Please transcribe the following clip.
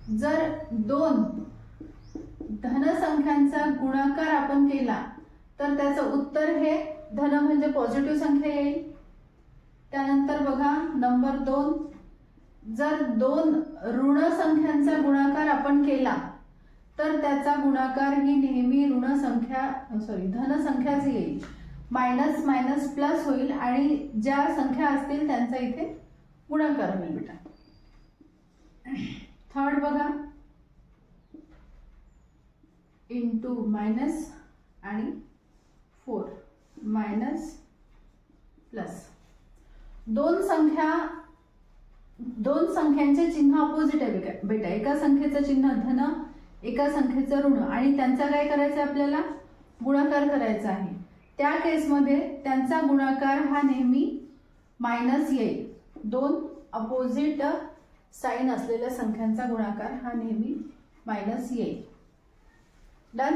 जर दोन धनसंख्यांचा गुणाकार आपण केला तर त्याचं उत्तर हे धन म्हणजे पॉझिटिव्ह संख्या येईल. त्यानंतर बघा नंबर 2, जर दोन ऋण संख्यांचा गुणाकार आपण केला तर त्याचा गुणाकार ही नेहमी धनसंख्याच येईल. मायनस मायनस प्लस होईल आणि ज्या संख्या असतील त्यांचा इथे गुणाकार होईल बेटा. थर्ड बघा इंटू मायनस आणि 4 मायनस प्लस. दोन संख्यांचे चिन्ह अपोजिट आहे बेटा. एका संख्येचं चिन्ह धन, एका संख्येचं ऋण आणि त्यांचा काय करायचं आपल्याला गुणाकार करायचा आहे. त्या केसमध्ये त्यांचा गुणाकार हा नेहमी मायनस येईल. दोन अपोजिट साइन असलेल्या संख्यांचा गुणाकार हा नेहमी मायनस येईल. डन.